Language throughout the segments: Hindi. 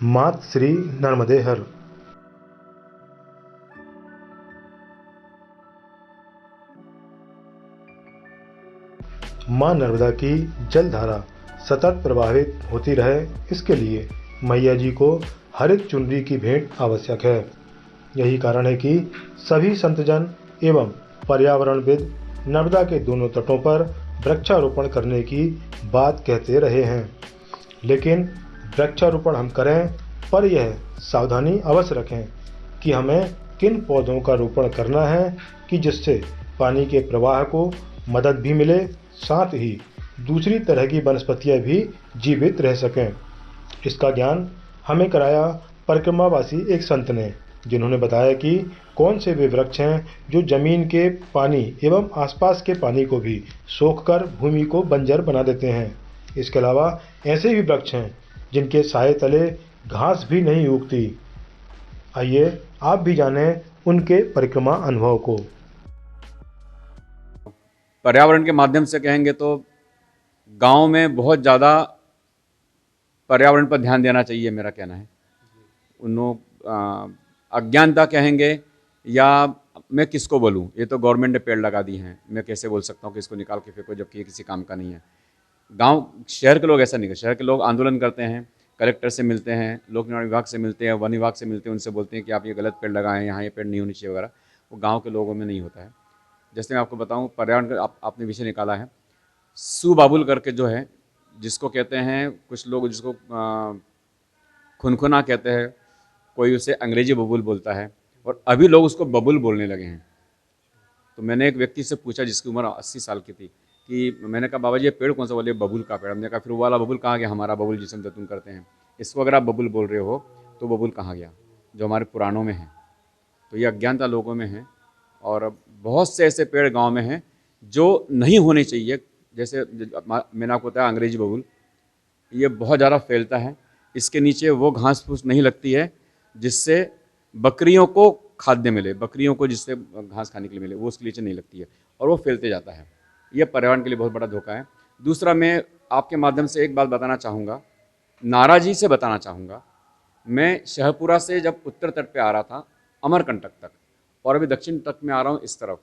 मात श्री नर्मदे हर। मां नर्मदा की जलधारा सतत प्रवाहित होती रहे, इसके लिए मैया जी को हरित चुनरी की भेंट आवश्यक है। यही कारण है कि सभी संतजन एवं पर्यावरणविद नर्मदा के दोनों तटों पर वृक्षारोपण करने की बात कहते रहे हैं। लेकिन वृक्षारोपण हम करें, पर यह सावधानी अवश्य रखें कि हमें किन पौधों का रोपण करना है कि जिससे पानी के प्रवाह को मदद भी मिले, साथ ही दूसरी तरह की वनस्पतियां भी जीवित रह सकें। इसका ज्ञान हमें कराया परिक्रमावासी एक संत ने, जिन्होंने बताया कि कौन से वे वृक्ष हैं जो जमीन के पानी एवं आसपास के पानी को भी सोखकर भूमि को बंजर बना देते हैं। इसके अलावा ऐसे भी वृक्ष हैं जिनके साए तले घास भी नहीं उगती। आइए आप भी जानें उनके परिक्रमा अनुभव को। पर्यावरण के माध्यम से कहेंगे तो गांव में बहुत ज़्यादा पर्यावरण पर ध्यान देना चाहिए, मेरा कहना है। उन लोग अज्ञानता कहेंगे या मैं किसको बोलूं, ये तो गवर्नमेंट ने पेड़ लगा दी हैं, मैं कैसे बोल सकता हूं कि इसको निकाल के फेंको जबकि ये किसी काम का नहीं है। गांव शहर के लोग ऐसा नहीं करते। शहर के लोग आंदोलन करते हैं, कलेक्टर से मिलते हैं, लोक निर्माण विभाग से मिलते हैं, वन विभाग से मिलते हैं, उनसे बोलते हैं कि आप ये गलत पेड़ लगाएं, यहाँ ये पेड़ नहीं होनी चाहिए वगैरह। वो गाँव के लोगों में नहीं होता है। जैसे मैं आपको बताऊँ, पर्यावरण का आपने विषय निकाला है, सुबाबुल करके जो है, जिसको कहते हैं कुछ लोग जिसको खुनखुना कहते हैं, कोई उसे अंग्रेजी बबूल बोलता है, और अभी लोग उसको बबुल बोलने लगे हैं। तो मैंने एक व्यक्ति से पूछा जिसकी उम्र 80 साल की थी कि मैंने कहा बाबा जी ये पेड़ कौन सा? बोले बबुल का पेड़। हमने कहा फिर वो वाला बबुल कहाँ गया? हमारा बबुल जिसे हम जतून करते हैं, इसको अगर आप बबुल बोल रहे हो तो बबुल कहाँ गया जो हमारे पुराणों में है? तो ये अज्ञानता लोगों में है। और बहुत से ऐसे पेड़ गाँव में हैं जो नहीं होने चाहिए। जैसे मैंने आपको बताया अंग्रेजी बबुल, ये बहुत ज़्यादा फैलता है। इसके नीचे वो घास फूस नहीं लगती है जिससे बकरियों को खाद्य मिले, बकरियों को जिससे घास खाने के लिए मिले, वो उसके नीचे नहीं लगती है और वो फैलते जाता है। ये पर्यावरण के लिए बहुत बड़ा धोखा है। दूसरा, मैं आपके माध्यम से एक बात बताना चाहूँगा, नाराजी से बताना चाहूँगा। मैं शहपुरा से जब उत्तर तट पे आ रहा था अमरकंटक तक, और अभी दक्षिण तट में आ रहा हूँ इस तरफ,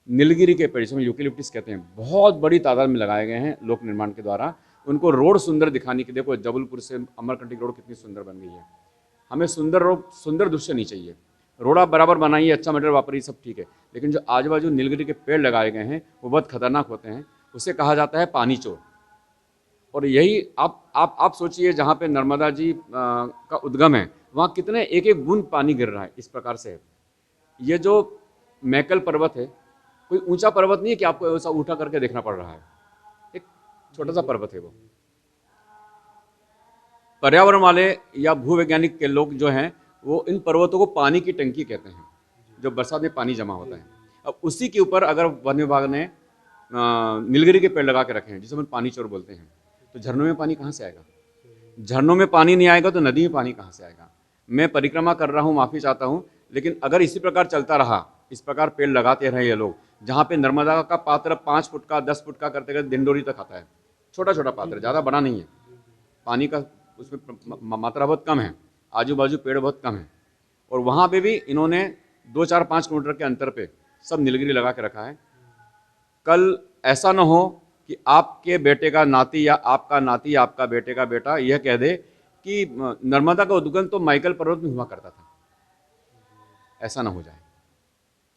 नीलगिरी के पेड़ जिसमें यूकेलिप्टिस कहते हैं, बहुत बड़ी तादाद में लगाए गए हैं लोक निर्माण के द्वारा। उनको रोड सुंदर दिखाने की, देखो जबलपुर से अमरकंटक रोड कितनी सुंदर बन गई है। हमें सुंदर रोड, सुंदर दृश्य नहीं चाहिए। रोड आप बराबर बनाइए, अच्छा मटेरियल वापरिए, सब ठीक है, लेकिन जो आजू बाजू नीलगिरी के पेड़ लगाए गए हैं वो बहुत खतरनाक होते हैं। उसे कहा जाता है पानी चोर। और यही आप सोचिए, जहाँ पे नर्मदा जी का उद्गम है वहाँ कितने एक एक बूंद पानी गिर रहा है। इस प्रकार से ये जो मैकल पर्वत है, कोई ऊंचा पर्वत नहीं है कि आपको ऐसा उठा करके देखना पड़ रहा है, एक छोटा सा पर्वत है वो। पर्यावरण वाले या भूवैज्ञानिक के लोग जो हैं वो इन पर्वतों को पानी की टंकी कहते हैं, जो बरसात में पानी जमा होता है। अब उसी के ऊपर अगर वन विभाग ने नीलगिरी के पेड़ लगा के रखे हैं जिसे हम पानी चोर बोलते हैं, तो झरनों में पानी कहाँ से आएगा? झरनों में पानी नहीं आएगा तो नदी में पानी कहाँ से आएगा? मैं परिक्रमा कर रहा हूँ, माफ़ी चाहता हूँ, लेकिन अगर इसी प्रकार चलता रहा, इस प्रकार पेड़ लगाते रहे ये लोग, जहाँ पे नर्मदा का पात्र 5 फुट का 10 फुट का करते करते दिंडोरी तक आता है, छोटा छोटा पात्र, ज़्यादा बड़ा नहीं है, पानी का उसमें मात्रा बहुत कम है, आजू बाजू पेड़ बहुत कम है, और वहाँ पे भी इन्होंने 2-4-5 किलोमीटर के अंतर पे सब नीलगिरी लगा के रखा है। कल ऐसा ना हो कि आपके बेटे का नाती या आपका नाती या आपका बेटे का बेटा यह कह दे कि नर्मदा का उद्गम तो माइकल पर्वत में हुआ करता था। ऐसा ना हो जाए।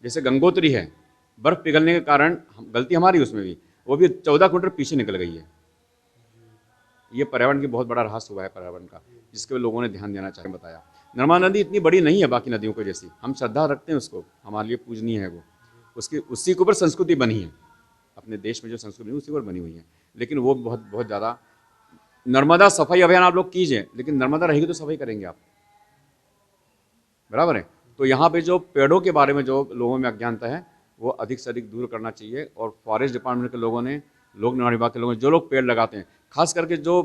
जैसे गंगोत्री है, बर्फ पिघलने के कारण गलती हमारी उसमें भी, वो भी 14 किलोमीटर पीछे निकल गई है। ये पर्यावरण की बहुत बड़ा ह्रास हुआ है पर्यावरण का, जिसके लोगों ने ध्यान देना चाहिए। बताया नर्मदा नदी इतनी बड़ी नहीं है बाकी नदियों को जैसी, हम श्रद्धा रखते हैं उसको, हमारे लिए पूजनीय है वो, उसकी उसी के ऊपर संस्कृति बनी है। अपने देश में जो संस्कृति उसी पर बनी हुई है, लेकिन वो बहुत बहुत ज़्यादा। नर्मदा सफाई अभियान आप लोग कीजिए, लेकिन नर्मदा रहेगी तो सफाई करेंगे आप, बराबर है। तो यहाँ पे जो पेड़ों के बारे में जो लोगों में अज्ञानता है वो अधिक से अधिक दूर करना चाहिए। और फॉरेस्ट डिपार्टमेंट के लोगों ने, लोक निर्माण विभाग के लोगों ने, जो लोग पेड़ लगाते हैं, खास करके जो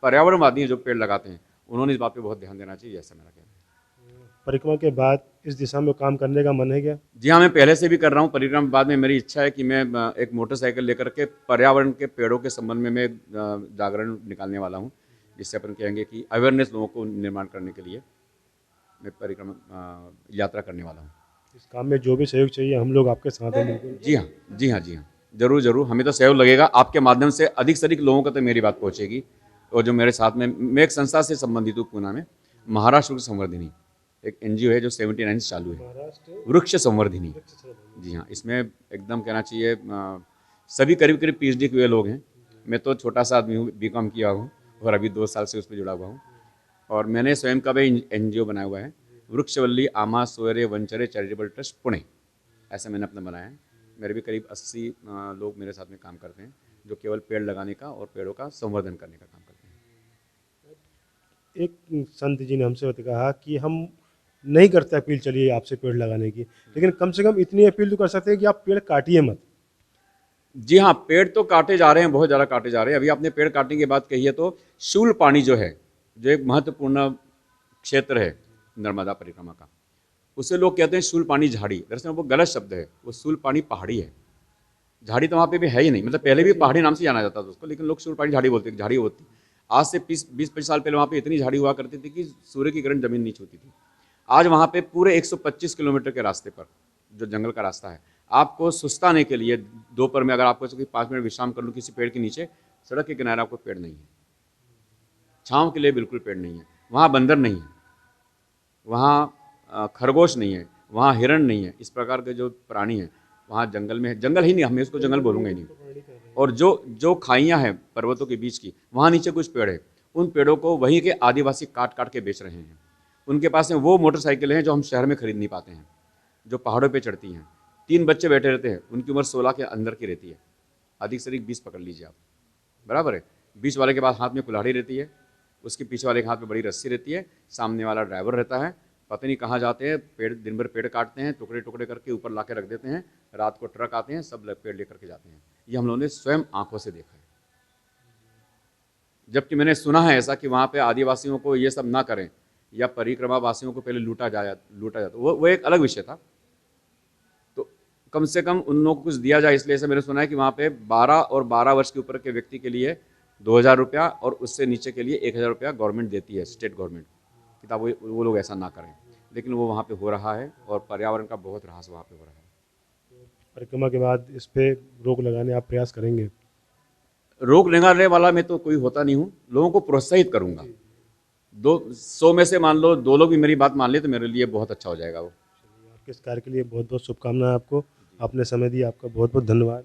पर्यावरणवादी हैं जो पेड़ लगाते हैं, उन्होंने इस बात पे बहुत ध्यान देना चाहिए, ऐसा मेरा कहना है। परिक्रमा के बाद इस दिशा में काम करने का मन है क्या? जी हाँ, मैं पहले से भी कर रहा हूँ। परिक्रमा के बाद में मेरी इच्छा है कि मैं एक मोटरसाइकिल लेकर के पर्यावरण के पेड़ों के संबंध में मैं जागरण निकालने वाला हूँ। जिससे अपन कहेंगे कि अवेयरनेस लोगों को निर्माण करने के लिए मैं परिक्रमा यात्रा करने वाला हूँ। इस काम में जो भी सहयोग चाहिए हम लोग आपके साथ हैं बिल्कुल। जी हाँ, जी हाँ, जी हाँ, ज़रूर ज़रूर, हमें तो सहयोग लगेगा। आपके माध्यम से अधिक से अधिक लोगों को तो मेरी बात पहुँचेगी। और जो मेरे साथ में, मैं एक संस्था से संबंधित हूँ पूना में, महाराष्ट्र वृक्ष संवर्धिनी, एक NGO है जो 79 से चालू है, महाराष्ट्र वृक्ष संवर्धिनी। जी हाँ, इसमें एकदम कहना चाहिए सभी करीब करीब PhD किए लोग हैं। मैं तो छोटा सा आदमी हूँ, B.Com किया हूँ और अभी 2 साल से उस पर जुड़ा हुआ हूँ। और मैंने स्वयं का भी NGO बनाया हुआ है, वृक्षवल्ली आमा सोयरे वंचरे चैरिटेबल ट्रस्ट पुणे, ऐसा मैंने अपना बनाया है। मेरे भी करीब 80 लोग मेरे साथ में काम करते हैं, जो केवल पेड़ लगाने का और पेड़ों का संवर्धन करने का काम करते हैं। एक संत जी ने हमसे कहा कि हम नहीं करते अपील चलिए आपसे पेड़ लगाने की, लेकिन कम से कम इतनी अपील तो कर सकते हैं कि आप पेड़ काटिए मत। जी हाँ, पेड़ तो काटे जा रहे हैं, बहुत ज़्यादा काटे जा रहे हैं। अभी आपने पेड़ काटने की बात कही है, तो शूल पानी जो है, जो एक महत्वपूर्ण क्षेत्र है नर्मदा परिक्रमा का, उसे लोग कहते हैं शूल पानी झाड़ी। दरअसल वो गलत शब्द है, वो शूल पानी पहाड़ी है। झाड़ी तो वहाँ पे भी है ही नहीं, मतलब पहले भी पहाड़ी नाम से जाना जाता था उसको, लेकिन लोग शूल पानी झाड़ी बोलते थे, झाड़ी होती। आज से 20-25 साल पहले वहाँ पे इतनी झाड़ी हुआ करती थी कि सूर्य की किरण जमीन नहीं छूती थी। आज वहाँ पे पूरे 125 किलोमीटर के रास्ते पर, जो जंगल का रास्ता है, आपको सुस्ताने के लिए दोपहर में अगर आपको 5 मिनट विश्राम कर लूँ किसी पेड़ के नीचे, सड़क के किनारे आपको पेड़ नहीं है, छाँव के लिए बिल्कुल पेड़ नहीं है। वहाँ बंदर नहीं है, वहाँ खरगोश नहीं है, वहाँ हिरण नहीं है, इस प्रकार के जो प्राणी हैं वहाँ जंगल में है। जंगल ही नहीं, हमें इसको जंगल बोलूँगा ही नहीं। और जो खाइयाँ हैं पर्वतों के बीच की, वहाँ नीचे कुछ पेड़ है, उन पेड़ों को वहीं के आदिवासी काट काट के बेच रहे हैं। उनके पास में वो मोटरसाइकिलें हैं जो हम शहर में खरीद नहीं पाते हैं, जो पहाड़ों पे चढ़ती हैं। 3 बच्चे बैठे रहते हैं, उनकी उम्र 16 के अंदर की रहती है, अधिक से अधिक 20 पकड़ लीजिए आप, बराबर है। बीच वाले के पास हाथ में कुल्हाड़ी रहती है, उसके पीछे वाले के हाथ में बड़ी रस्सी रहती है, सामने वाला ड्राइवर रहता है। पता नहीं कहाँ जाते हैं, पेड़ दिन भर पेड़ काटते हैं, टुकड़े टुकड़े करके ऊपर ला के रख देते हैं, रात को ट्रक आते हैं, सब पेड़ लेकर के जाते हैं। ये हम लोगों ने स्वयं आंखों से देखा है। जबकि मैंने सुना है ऐसा कि वहाँ पे आदिवासियों को ये सब ना करें, या परिक्रमा वासियों को पहले लूटा जाता, वो एक अलग विषय था। तो कम से कम उन लोगों को कुछ दिया जाए, इसलिए ऐसा मैंने सुना है कि वहाँ पे 12 और 12 वर्ष के ऊपर के व्यक्ति के लिए 2000 रुपया और उससे नीचे के लिए 1000 रुपया गवर्नमेंट देती है, स्टेट गवर्नमेंट। किताब वो लोग ऐसा ना करें, लेकिन वो वहाँ पे हो रहा है और पर्यावरण का बहुत ह्रास वहाँ पे हो रहा है। परिक्रमा के बाद इस पे रोक लगाने आप प्रयास करेंगे? रोक लगाने वाला मैं तो कोई होता नहीं हूँ, लोगों को प्रोत्साहित करूँगा। 100 में से मान लो 2 लोग भी मेरी बात मान ले तो मेरे लिए बहुत अच्छा हो जाएगा वो। आपके इस कार्य के लिए बहुत बहुत शुभकामनाएं आपको। आपने समय दिया, आपका बहुत बहुत धन्यवाद।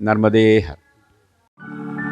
नर्मदे हर।